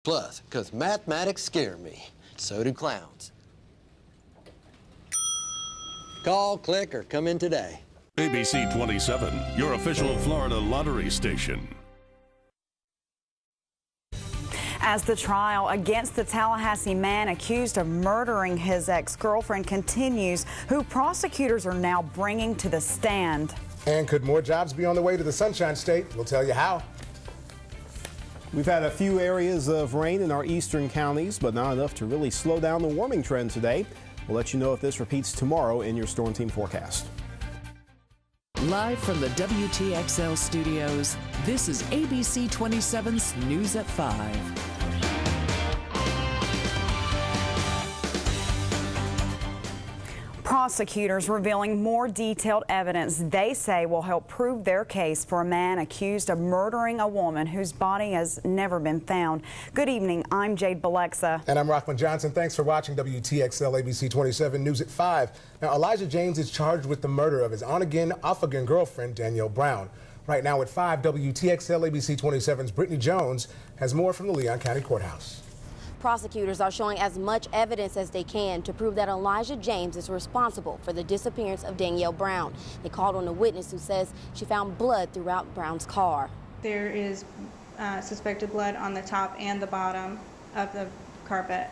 Plus, because mathematics scare me, so do clowns. Call, click, or come in today. ABC 27, your official Florida lottery station. As the trial against the Tallahassee man accused of murdering his ex-girlfriend continues, who prosecutors are now bringing to the stand. And could more jobs be on the way to the Sunshine State? We'll tell you how. We've had a few areas of rain in our eastern counties, but not enough to really slow down the warming trend today. We'll let you know if this repeats tomorrow in your Storm Team forecast. Live from the WTXL studios, this is ABC 27's News at 5. Prosecutors revealing more detailed evidence they say will help prove their case for a man accused of murdering a woman whose body has never been found. Good evening, I'm Jade. And I'm Rahman Johnson. Thanks for watching WTXL ABC 27 News at 5. Now, Elijah James is charged with the murder of his on-again, off-again girlfriend, Danielle Brown. Right now at 5, WTXL ABC 27's Brittany Jones has more from the Leon County Courthouse. Prosecutors are showing as much evidence as they can to prove that Elijah James is responsible for the disappearance of Danielle Brown. They called on a witness who says she found blood throughout Brown's car. There is suspected blood on the top and the bottom of the carpet.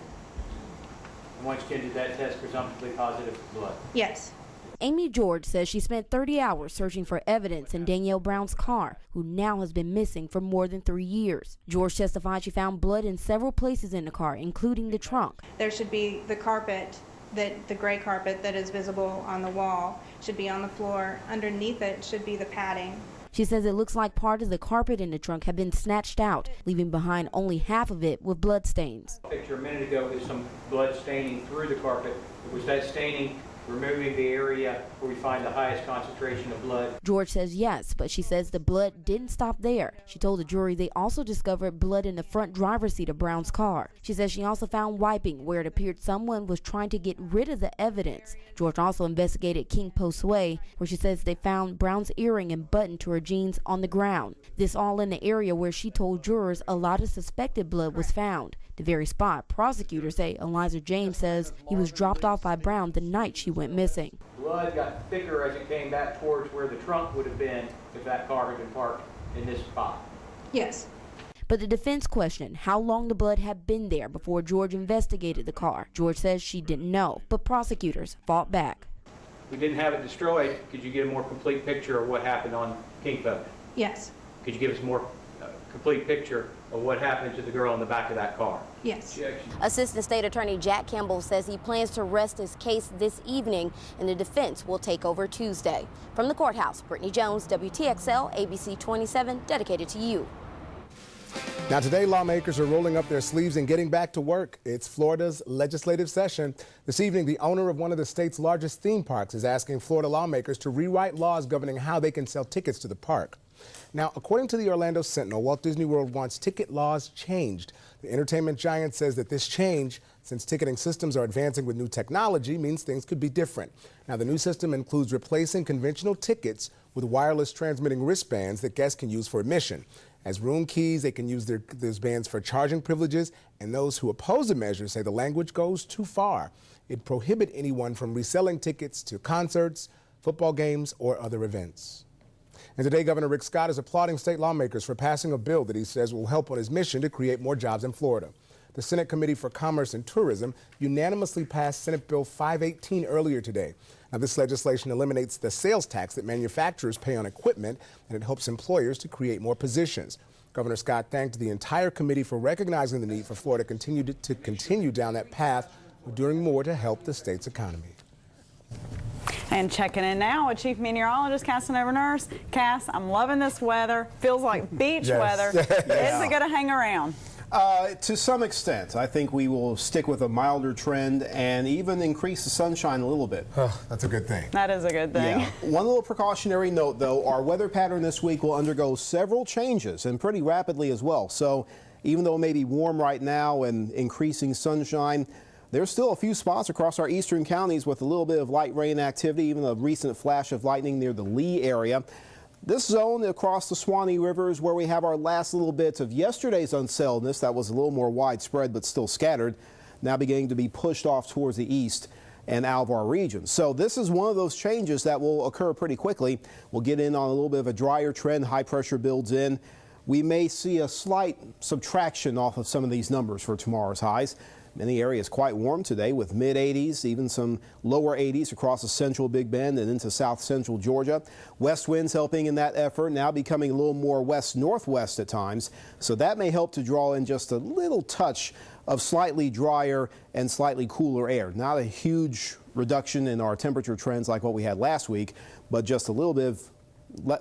And once again, did that test presumptively positive for blood? Yes. Amy George says she spent 30 hours searching for evidence in Danielle Brown's car, who now has been missing for more than 3 years. George testified she found blood in several places in the car, including the trunk. There should be the carpet, the gray carpet that is visible on the wall, should be on the floor. Underneath it should be the padding. She says it looks like part of the carpet in the trunk had been snatched out, leaving behind only half of it with blood stains. A picture a minute ago is some blood staining through the carpet. Was that staining removing the area where we find the highest concentration of blood? George says yes, but she says the blood didn't stop there. She told the jury they also discovered blood in the front driver's seat of Brown's car. She says she also found wiping where it appeared someone was trying to get rid of the evidence. George also investigated King Post Way, where she says they found Brown's earring and button to her jeans on the ground. This all in the area where she told jurors a lot of suspected blood was found. The very spot prosecutors say Elijah James says he was dropped off by Brown the night she went missing. Blood got thicker as it came back towards where the trunk would have been if that car had been parked in this spot. Yes. But the defense questioned how long the blood had been there before George investigated the car. George says she didn't know, but prosecutors fought back. We didn't have it destroyed. Could you get a more complete picture of what happened on King Post? Yes. Could you give us a more complete picture of what happened to the girl in the back of that car? Yes. Assistant State Attorney Jack Campbell says he plans to rest his case this evening and the defense will take over Tuesday. From the courthouse, Brittany Jones, WTXL, ABC 27, dedicated to you. Now today, lawmakers are rolling up their sleeves and getting back to work. It's Florida's legislative session. This evening, the owner of one of the state's largest theme parks is asking Florida lawmakers to rewrite laws governing how they can sell tickets to the park. Now, according to the Orlando Sentinel, Walt Disney World wants ticket laws changed. The entertainment giant says that this change, since ticketing systems are advancing with new technology, means things could be different. Now, the new system includes replacing conventional tickets with wireless transmitting wristbands that guests can use for admission. As room keys, they can use those bands for charging privileges, and those who oppose the measure say the language goes too far. It prohibits anyone from reselling tickets to concerts, football games, or other events. And today, Governor Rick Scott is applauding state lawmakers for passing a bill that he says will help on his mission to create more jobs in Florida. The Senate Committee for Commerce and Tourism unanimously passed Senate Bill 518 earlier today. Now, this legislation eliminates the sales tax that manufacturers pay on equipment, and it helps employers to create more positions. Governor Scott thanked the entire committee for recognizing the need for Florida to continue down that path, doing more to help the state's economy. And checking in now with Chief Meteorologist Casanova Nurse. Cass, I'm loving this weather. Feels like beach weather. Yeah. Is it going to hang around? To some extent. I think we will stick with a milder trend and even increase the sunshine a little bit. That's a good thing. That is a good thing. Yeah. One little precautionary note, though, our weather pattern this week will undergo several changes and pretty rapidly as well. So even though it may be warm right now and increasing sunshine, there's still a few spots across our eastern counties with a little bit of light rain activity, even a recent flash of lightning near the Lee area. This zone across the Swanee River is where we have our last little bits of yesterday's unsettledness that was a little more widespread but still scattered, now beginning to be pushed off towards the east and out of our region. So this is one of those changes that will occur pretty quickly. We'll get in on a little bit of a drier trend. High pressure builds in. We may see a slight subtraction off of some of these numbers for tomorrow's highs. Many areas quite warm today with mid-80s, even some lower 80s across the central Big Bend and into south central Georgia. West winds helping in that effort, now becoming a little more west-northwest at times. So that may help to draw in just a little touch of slightly drier and slightly cooler air. Not a huge reduction in our temperature trends like what we had last week, but just a little bit of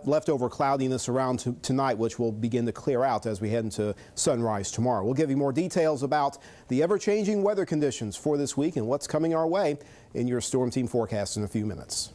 leftover cloudiness around tonight, which will begin to clear out as we head into sunrise tomorrow. We'll give you more details about the ever-changing weather conditions for this week and what's coming our way in your Storm Team forecast in a few minutes.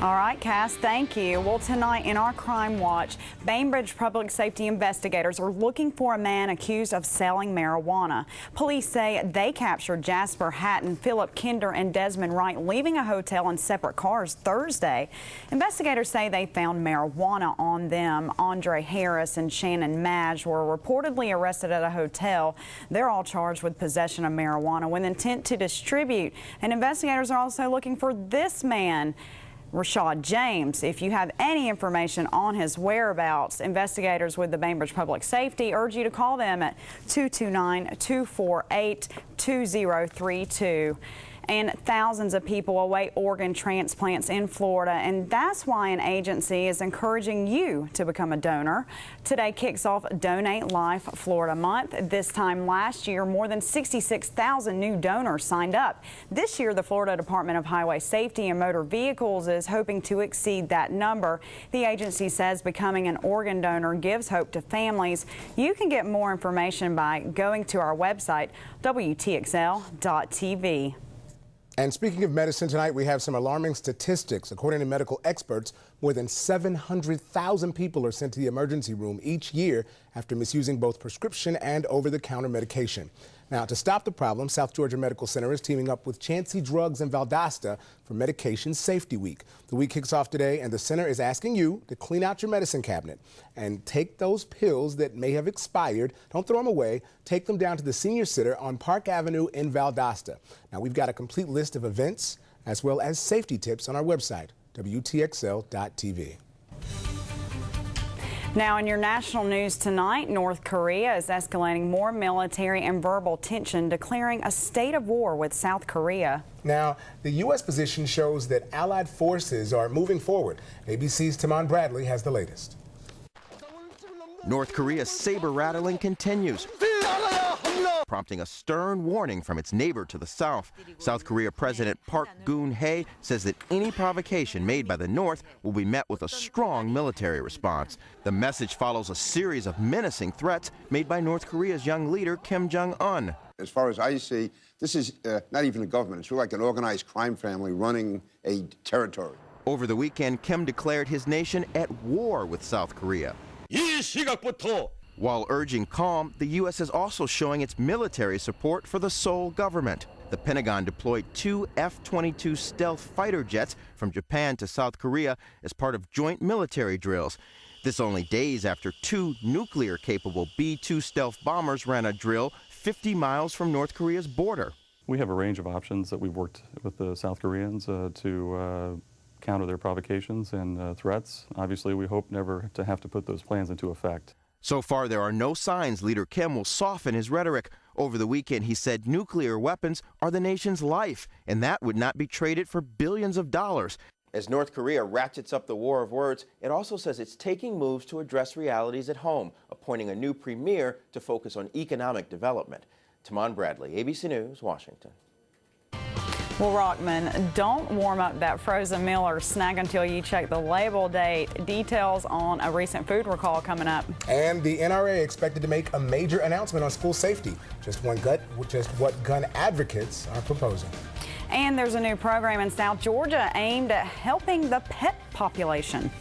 All right, Cass, thank you. Well, tonight in our Crime Watch, Bainbridge public safety investigators are looking for a man accused of selling marijuana. Police say they captured Jasper Hatton, Philip Kinder, and Desmond Wright leaving a hotel in separate cars Thursday. Investigators say they found marijuana on them. Andre Harris and Shannon Madge were reportedly arrested at a hotel. They're all charged with possession of marijuana with intent to distribute. And investigators are also looking for this man, Rashad James. If you have any information on his whereabouts, investigators with the Bainbridge Public Safety urge you to call them at 229-248-2032. And thousands of people await organ transplants in Florida, and that's why an agency is encouraging you to become a donor. Today kicks off Donate Life Florida Month. This time last year, more than 66,000 new donors signed up. This year, the Florida Department of Highway Safety and Motor Vehicles is hoping to exceed that number. The agency says becoming an organ donor gives hope to families. You can get more information by going to our website, WTXL.tv. And speaking of medicine, tonight we have some alarming statistics. According to medical experts, more than 700,000 people are sent to the emergency room each year after misusing both prescription and over-the-counter medication. Now, to stop the problem, South Georgia Medical Center is teaming up with Chancey Drugs and Valdosta for Medication Safety Week. The week kicks off today, and the center is asking you to clean out your medicine cabinet and take those pills that may have expired. Don't throw them away. Take them down to the senior center on Park Avenue in Valdosta. Now, we've got a complete list of events as well as safety tips on our website, WTXL.tv. Now, in your national news tonight, North Korea is escalating more military and verbal tension, declaring a state of war with South Korea. Now, the U.S. position shows that Allied forces are moving forward. ABC's Timon Bradley has the latest. North Korea's saber-rattling continues, prompting a stern warning from its neighbor to the south. South Korea President Park Geun-hye says that any provocation made by the North will be met with a strong military response. The message follows a series of menacing threats made by North Korea's young leader Kim Jong-un. As far as I see, this is not even a government. It's really like an organized crime family running a territory. Over the weekend, Kim declared his nation at war with South Korea. While urging calm, the U.S. is also showing its military support for the Seoul government. The Pentagon deployed 2 F-22 stealth fighter jets from Japan to South Korea as part of joint military drills. This only days after 2 nuclear-capable B-2 stealth bombers ran a drill 50 miles from North Korea's border. We have a range of options that we've worked with the South Koreans to counter their provocations and threats. Obviously, we hope never to have to put those plans into effect. So far, there are no signs Leader Kim will soften his rhetoric. Over the weekend, he said nuclear weapons are the nation's life, and that would not be traded for billions of dollars. As North Korea ratchets up the war of words, it also says it's taking moves to address realities at home, appointing a new premier to focus on economic development. Timon Bradley, ABC News, Washington. Well, Rockman, don't warm up that frozen meal or snack until you check the label date. Details on a recent food recall coming up. And the NRA expected to make a major announcement on school safety. Just what gun advocates are proposing. And there's a new program in South Georgia aimed at helping the pet population.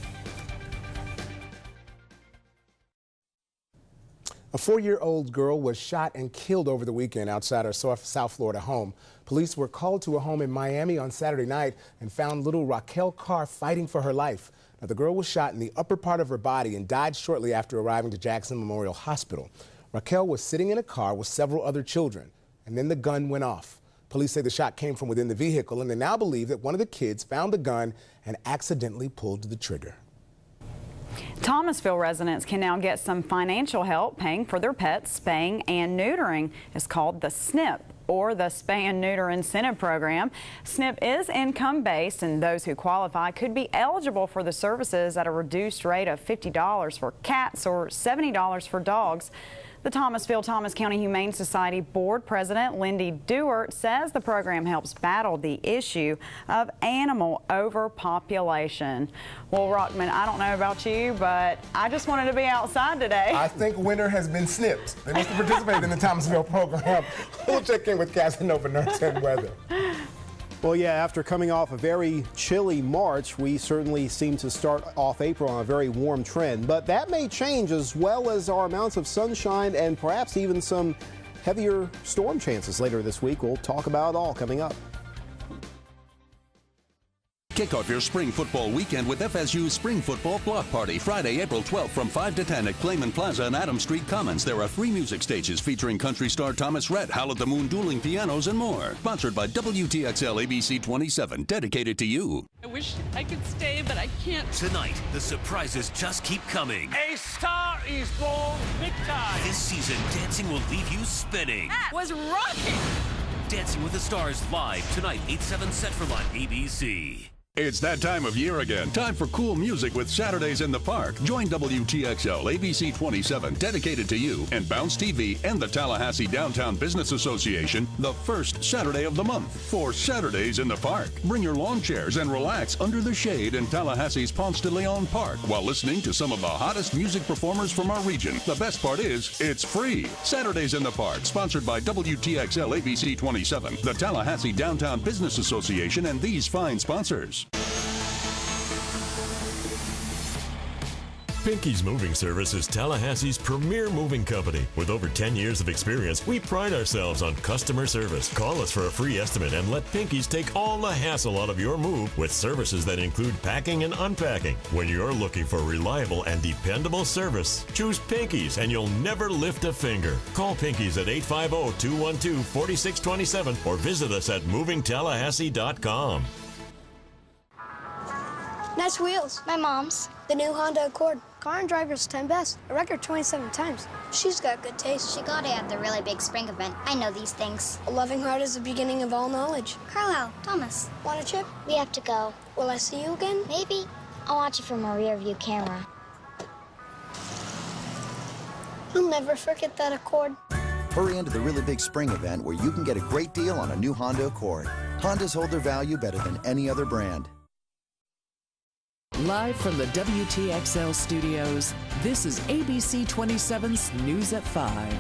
A 4-year-old girl was shot and killed over the weekend outside her South Florida home. Police were called to a home in Miami on Saturday night and found little Raquel Carr fighting for her life. Now, the girl was shot in the upper part of her body and died shortly after arriving to Jackson Memorial Hospital. Raquel was sitting in a car with several other children, and then the gun went off. Police say the shot came from within the vehicle, and they now believe that one of the kids found the gun and accidentally pulled the trigger. Thomasville residents can now get some financial help paying for their pets. Spaying and neutering is called the SNP, or the Spay and Neuter Incentive Program. SNP is income-based, and those who qualify could be eligible for the services at a reduced rate of $50 for cats or $70 for dogs. The Thomas County Humane Society Board President Lindy Dewart says the program helps battle the issue of animal overpopulation. Well, Rahman, I don't know about you, but I just wanted to be outside today. I think winter has been snipped. They must have participated in the Thomasville program. We'll check in with Casanova Nurse and weather. Well, yeah, after coming off a very chilly March, we certainly seem to start off April on a very warm trend. But that may change, as well as our amounts of sunshine and perhaps even some heavier storm chances later this week. We'll talk about it all coming up. Kick off your spring football weekend with FSU's Spring Football Block Party, Friday, April 12th from 5 to 10 at Clayman Plaza and Adams Street Commons. There are 3 music stages featuring country star Thomas Rhett, Howl at the Moon dueling pianos, and more. Sponsored by WTXL ABC 27, dedicated to you. I wish I could stay, but I can't. Tonight, the surprises just keep coming. A star is born, big time. This season, dancing will leave you spinning. That was rocking! Dancing with the Stars live tonight, 8/7 Central on ABC. It's that time of year again. Time for cool music with Saturdays in the Park. Join WTXL ABC 27, dedicated to you, and Bounce TV and the Tallahassee Downtown Business Association the first Saturday of the month for Saturdays in the Park. Bring your lawn chairs and relax under the shade in Tallahassee's Ponce de Leon Park while listening to some of the hottest music performers from our region. The best part is, it's free. Saturdays in the Park, sponsored by WTXL ABC 27, the Tallahassee Downtown Business Association, and these fine sponsors. Pinky's Moving Service is Tallahassee's premier moving company. With over 10 years of experience, we pride ourselves on customer service. Call us for a free estimate and let Pinky's take all the hassle out of your move with services that include packing and unpacking. When you're looking for reliable and dependable service, choose Pinky's and you'll never lift a finger. Call Pinky's at 850-212-4627 or visit us at movingtallahassee.com. Nice wheels. My mom's. The new Honda Accord. Car and driver's 10 best. A record 27 times. She's got good taste. She got it at the really big spring event. I know these things. A loving heart is the beginning of all knowledge. Carlisle, Thomas. Want a chip? We have to go. Will I see you again? Maybe. I'll watch you from a rear view camera. I'll never forget that Accord. Hurry into the really big spring event where you can get a great deal on a new Honda Accord. Hondas hold their value better than any other brand. Live from the WTXL studios, this is ABC 27's News at 5.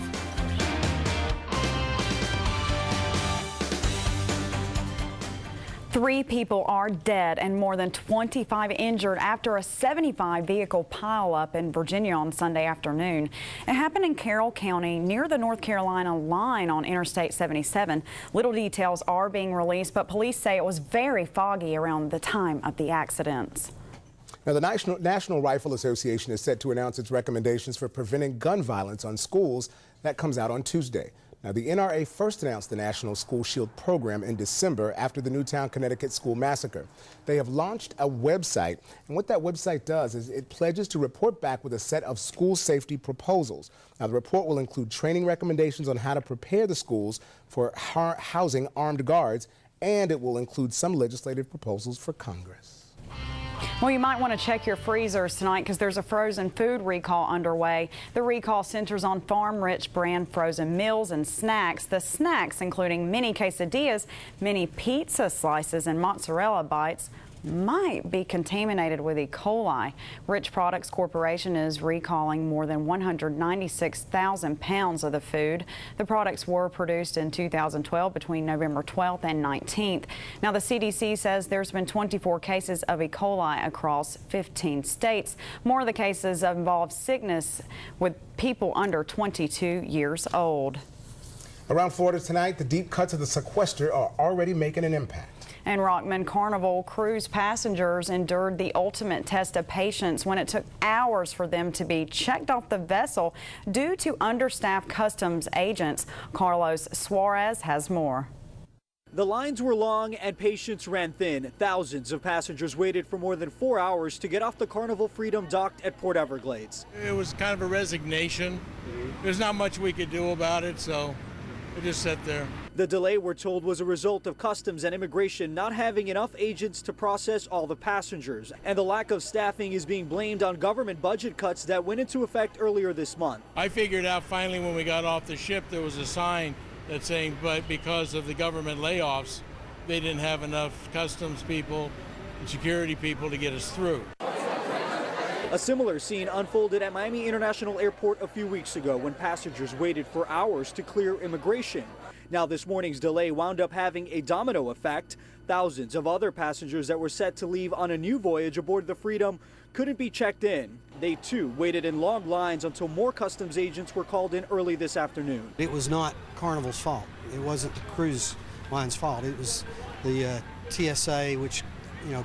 3 people are dead and more than 25 injured after a 75 vehicle pileup in Virginia on Sunday afternoon. It happened in Carroll County near the North Carolina line on Interstate 77. Little details are being released, but police say it was very foggy around the time of the accidents. Now, the National Rifle Association is set to announce its recommendations for preventing gun violence on schools. That comes out on Tuesday. Now, the NRA first announced the National School Shield program in December after the Newtown, Connecticut school massacre. They have launched a website, and what that website does is it pledges to report back with a set of school safety proposals. Now, the report will include training recommendations on how to prepare the schools for housing armed guards, and it will include some legislative proposals for Congress. Well, you might want to check your freezers tonight because there's a frozen food recall underway. The recall centers on Farm Rich brand frozen meals and snacks. The snacks including mini quesadillas, mini pizza slices, and mozzarella bites might be contaminated with E. coli. Rich Products Corporation is recalling more than 196,000 pounds of the food. The products were produced in 2012 between November 12th and 19th. Now, the CDC says there's been 24 cases of E. coli across 15 states. More of the cases involve sickness with people under 22 years old. Around Florida tonight, the deep cuts of the sequester are already making an impact. And Rockman Carnival cruise passengers endured the ultimate test of patience when it took hours for them to be checked off the vessel due to understaffed customs agents. Carlos Suarez has more. The lines were long and patience ran thin. Thousands of passengers waited for more than 4 hours to get off the Carnival Freedom docked at Port Everglades. It was kind of a resignation. There's not much we could do about it, so we just sat there. The delay, we're told, was a result of Customs and Immigration not having enough agents to process all the passengers. And the lack of staffing is being blamed on government budget cuts that went into effect earlier this month. I figured out finally when we got off the ship there was a sign that's saying, but because of the government layoffs, they didn't have enough customs people and security people to get us through. A similar scene unfolded at Miami International Airport a few weeks ago when passengers waited for hours to clear immigration. Now this morning's delay wound up having a domino effect. Thousands of other passengers that were set to leave on a new voyage aboard the Freedom couldn't be checked in. They too waited in long lines until more customs agents were called in early this afternoon. It was not Carnival's fault. It wasn't the cruise line's fault. It was the TSA, which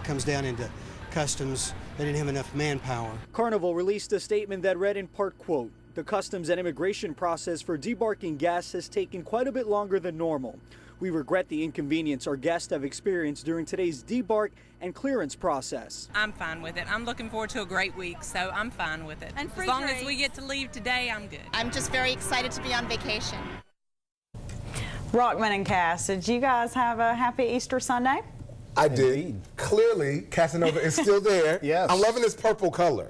comes down into customs. They didn't have enough manpower. Carnival released a statement that read in part, quote, "The customs and immigration process for debarking guests has taken quite a bit longer than normal. We regret the inconvenience our guests have experienced during today's debark and clearance process." I'm fine with it. I'm looking forward to a great week, so I'm fine with it. And as long as we get to leave today, I'm good. I'm just very excited to be on vacation. Rockman and Cass, did you guys have a happy Easter Sunday? I did. Clearly, Casanova is still there. Yes. I'm loving this purple color.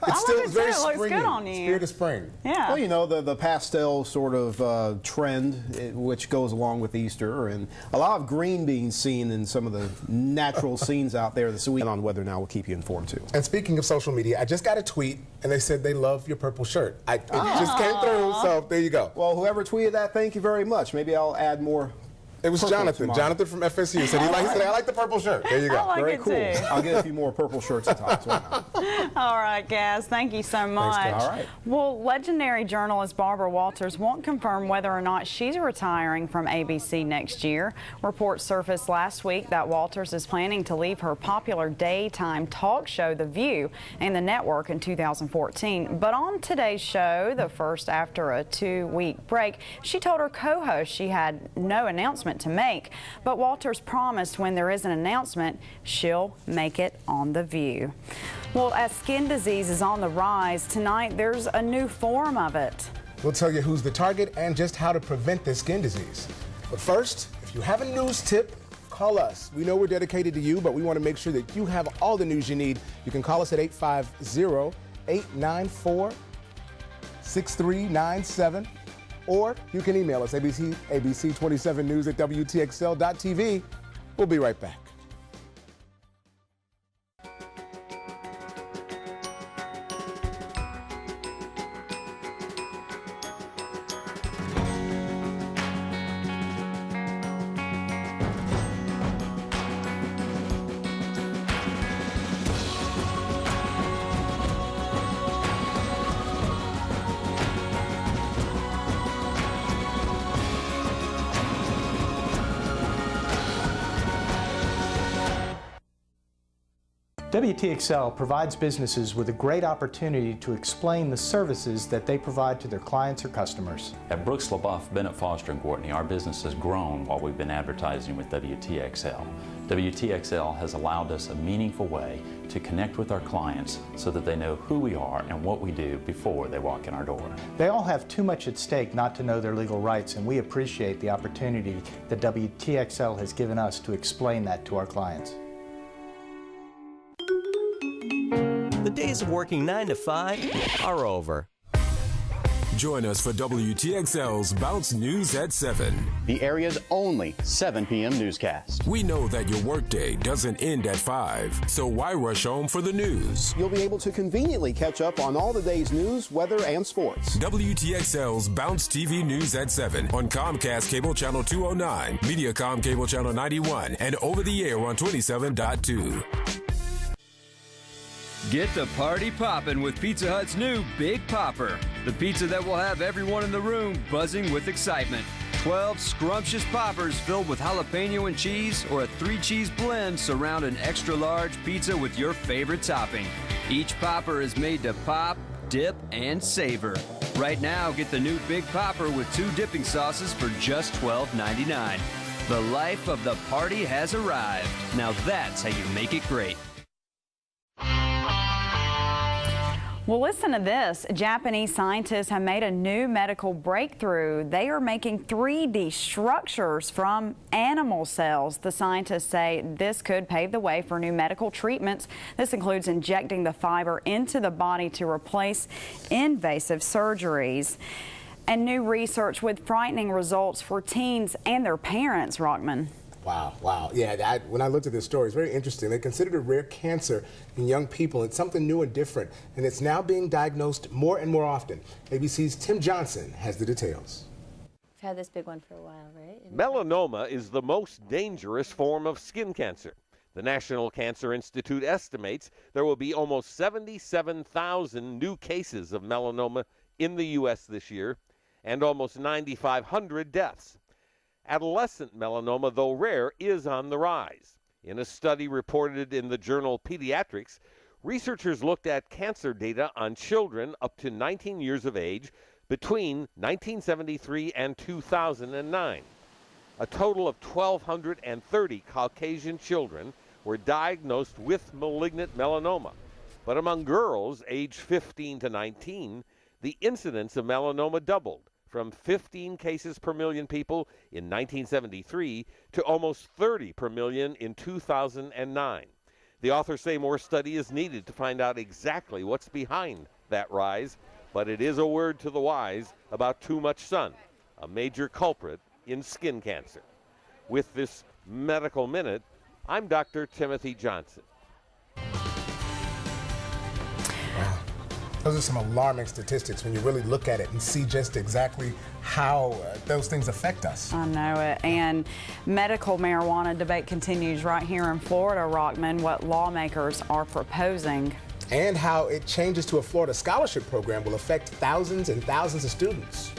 It's still very springy. Looks good on you. Spirit of spring. Yeah. Well, you know, the pastel sort of trend, which goes along with Easter, and a lot of green being seen in some of the natural scenes out there this week. On Weather Now, we'll keep you informed too. And speaking of social media, I just got a tweet, and they said they love your purple shirt. It just came through, so there you go. Well, whoever tweeted that, thank you very much. Maybe I'll add more. It was Jonathan. Jonathan from FSU said he said, I like the purple shirt. There you go. I like Very it cool. too. I'll get a few more purple shirts and tops. All right, Gaz. Thank you so much. Thanks, all right. Well, legendary journalist Barbara Walters won't confirm whether or not she's retiring from ABC next year. Reports surfaced last week that Walters is planning to leave her popular daytime talk show, The View, and the network in 2014. But on today's show, the first after a 2-week break, she told her co-host she had no announcement to make. But Walters promised when there is an announcement, she'll make it on The View. Well, as skin disease is on the rise, tonight there's a new form of it. We'll tell you who's the target and just how to prevent this skin disease. But first, if you have a news tip, call us. We know we're dedicated to you, but we want to make sure that you have all the news you need. You can call us at 850-894-6397. Or you can email us, ABC27news@WTXL.tv. We'll be right back. WTXL provides businesses with a great opportunity to explain the services that they provide to their clients or customers. At Brooks, LaBeouf, Bennett, Foster & Courtney, our business has grown while we've been advertising with WTXL. WTXL has allowed us a meaningful way to connect with our clients so that they know who we are and what we do before they walk in our door. They all have too much at stake not to know their legal rights, and we appreciate the opportunity that WTXL has given us to explain that to our clients. The days of working 9 to 5 are over. Join us for WTXL's Bounce News at 7. The area's only 7 p.m. newscast. We know that your workday doesn't end at 5, so why rush home for the news? You'll be able to conveniently catch up on all the day's news, weather, and sports. WTXL's Bounce TV News at 7 on Comcast Cable Channel 209, Mediacom Cable Channel 91, and over the air on 27.2. Get the party poppin' with Pizza Hut's new Big Popper, the pizza that will have everyone in the room buzzing with excitement. 12 scrumptious poppers filled with jalapeno and cheese, or a 3-cheese blend surround an extra large pizza with your favorite topping. Each popper is made to pop, dip, and savor. Right now, get the new Big Popper with 2 dipping sauces for just $12.99. The life of the party has arrived. Now that's how you make it great. Well, listen to this. Japanese scientists have made a new medical breakthrough. They are making 3D structures from animal cells. The scientists say this could pave the way for new medical treatments. This includes injecting the fiber into the body to replace invasive surgeries. And new research with frightening results for teens and their parents, Rahman. Wow. Yeah, when I looked at this story, it's very interesting. They considered a rare cancer in young people. It's something new and different, and it's now being diagnosed more and more often. ABC's Tim Johnson has the details. We've had this big one for a while, right? Melanoma is the most dangerous form of skin cancer. The National Cancer Institute estimates there will be almost 77,000 new cases of melanoma in the U.S. this year, and almost 9,500 deaths. Adolescent melanoma, though rare, is on the rise. In a study reported in the journal Pediatrics, researchers looked at cancer data on children up to 19 years of age between 1973 and 2009. A total of 1,230 Caucasian children were diagnosed with malignant melanoma. But among girls aged 15 to 19, the incidence of melanoma doubled, from 15 cases per million people in 1973 to almost 30 per million in 2009. The authors say more study is needed to find out exactly what's behind that rise, but it is a word to the wise about too much sun, a major culprit in skin cancer. With this Medical Minute, I'm Dr. Timothy Johnson. Those are some alarming statistics when you really look at it and see just exactly how those things affect us. I know it. And medical marijuana debate continues right here in Florida, Rahman, what lawmakers are proposing. And how it changes to a Florida scholarship program will affect thousands and thousands of students.